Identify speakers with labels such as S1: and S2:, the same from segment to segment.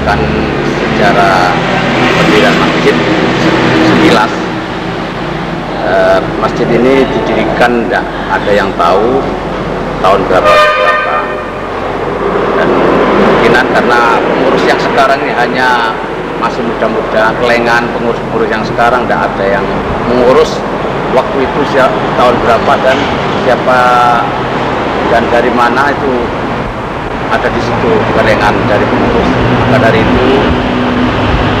S1: menceritakan sejarah pendirian masjid sekilas. Masjid ini didirikan, tidak ada yang tahu tahun berapa, dan kemungkinan karena pengurus yang sekarang ini hanya masih muda-muda, kelengan. Pengurus-pengurus yang sekarang tidak ada yang mengurus waktu itu tahun berapa dan siapa dan dari mana itu ada di situ kelengan dari pengurus. Maka dari itu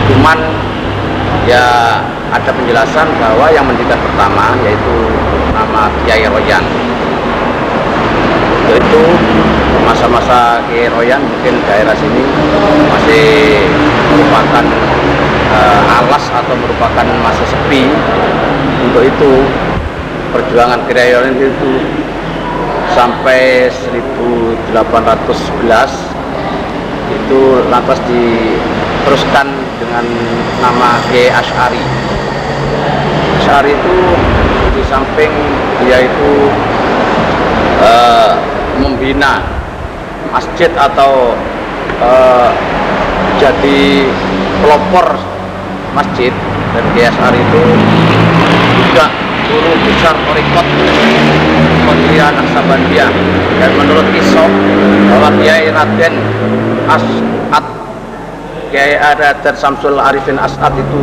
S1: cuman ya ada penjelasan bahwa yang mendirikan pertama yaitu nama Kiai Royan. Itu masa-masa Kiai Royan mungkin daerah sini masih merupakan alas atau merupakan masa sepi. Untuk itu perjuangan Kiai Royan itu sampai 1811 itu lantas diteruskan dengan nama Kiai Asy'ari. Asy'ari itu di samping dia itu membina masjid atau jadi pelopor masjid, dan Kiai Asy'ari itu juga guru besar Thariqat Qadiriyah Naqsabandiyah. Dan menurut kisah bahwa Kiai Raden As'ad, Kiai Raden Samsul Arifin As'ad itu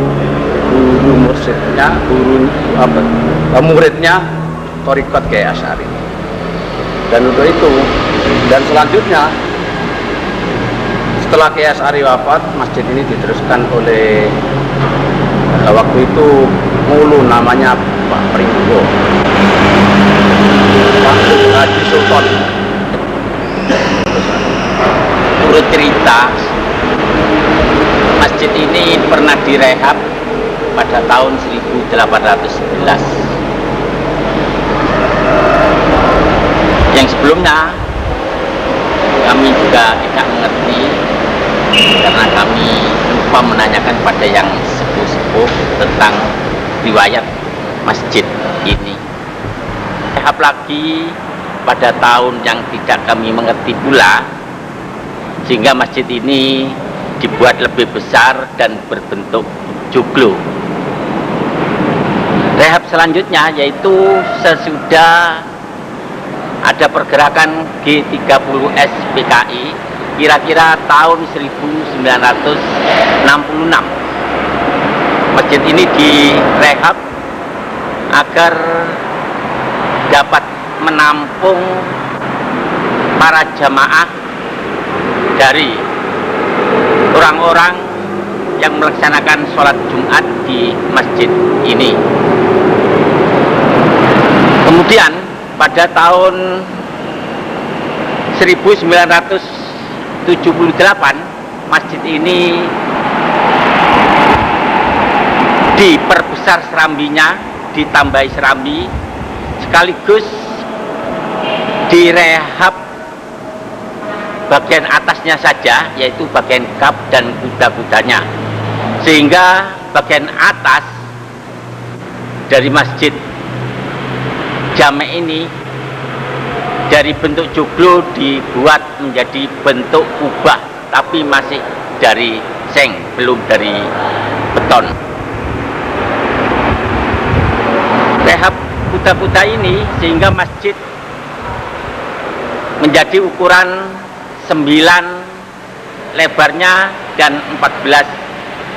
S1: guru mursyidnya, muridnya Thariqat Kiai Asy'ari. Dan untuk itu, dan selanjutnya setelah Kiai Asy'ari wafat, masjid ini diteruskan oleh waktu itu Mulu, namanya Pak Pringgo, Pak Haji Sultan. Turut cerita, masjid ini pernah direhab pada tahun 1811. Yang sebelumnya kami juga tidak mengerti karena kami lupa menanyakan pada yang sepuh-sepuh tentang riwayat masjid ini. Rehab lagi pada tahun yang tidak kami mengerti pula, sehingga masjid ini dibuat lebih besar dan berbentuk joglo. Rehab selanjutnya yaitu sesudah ada pergerakan G30S PKI kira-kira tahun 1966. Masjid ini direhab agar dapat menampung para jamaah dari orang-orang yang melaksanakan sholat Jumat di masjid ini. Kemudian pada tahun 1978 masjid ini diperbesar serambinya, ditambahi serambi, sekaligus direhab bagian atasnya saja, yaitu bagian kap dan kuda-kudanya, sehingga bagian atas dari masjid Jame ini dari bentuk joglo dibuat menjadi bentuk kubah, tapi masih dari seng, belum dari beton. Rehab kuda-kuda ini sehingga masjid menjadi ukuran 9 lebarnya dan 14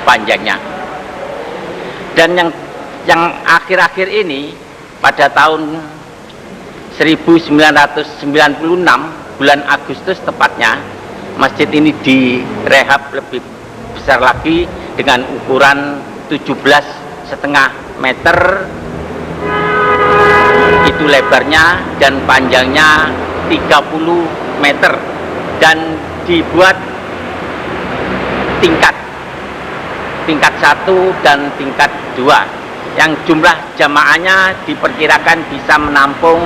S1: panjangnya. Dan yang akhir-akhir ini pada tahun 1996 bulan Agustus tepatnya, masjid ini direhab lebih besar lagi dengan ukuran 17,5 meter itu lebarnya, dan panjangnya 30 meter, dan dibuat tingkat 1 dan tingkat 2 yang jumlah jamaahnya diperkirakan bisa menampung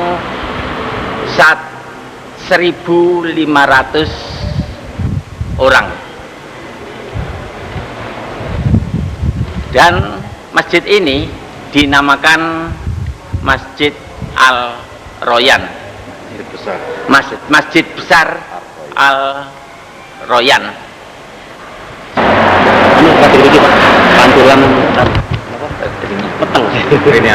S1: 1.500 orang. Dan masjid ini dinamakan Masjid Al-Royan, Masjid Besar Al-Royan.
S2: anu kategori iki Pak. Pantulan apa? Meteng.
S1: Ini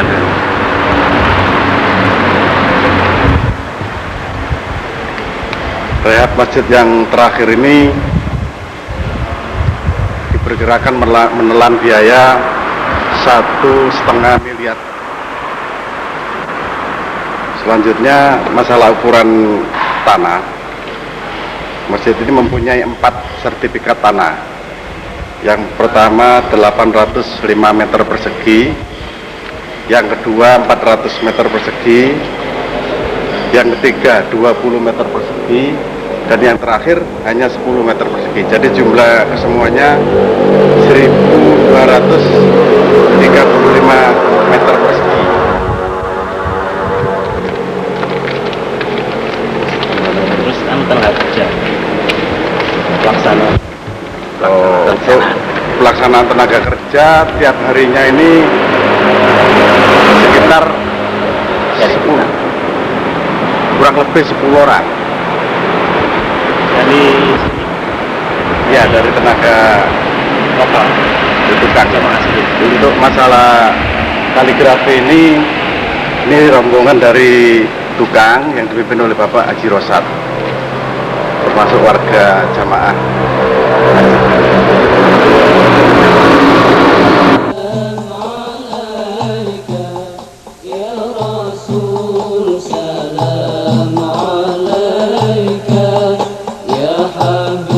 S3: Rehab masjid yang terakhir ini diperkirakan menelan biaya 1,5 miliar. Selanjutnya masalah ukuran tanah. Masjid ini mempunyai 4 sertifikat tanah. Yang pertama 805 meter persegi, yang kedua 400 meter persegi, yang ketiga 20 meter persegi, dan yang terakhir hanya 10 meter persegi. Jadi jumlah kesemuanya 1.235 meter persegi.
S2: Terus tenaga kerja pelaksana.
S3: Untuk pelaksanaan tenaga kerja tiap harinya ini sekitar 10, kurang lebih 10 orang. Dari tenaga
S2: lokal.
S3: tukang. Untuk masalah kaligrafi ini rombongan dari tukang yang dipimpin oleh Bapak Haji Rosad, termasuk warga jamaah.
S4: Salam alaika ya habib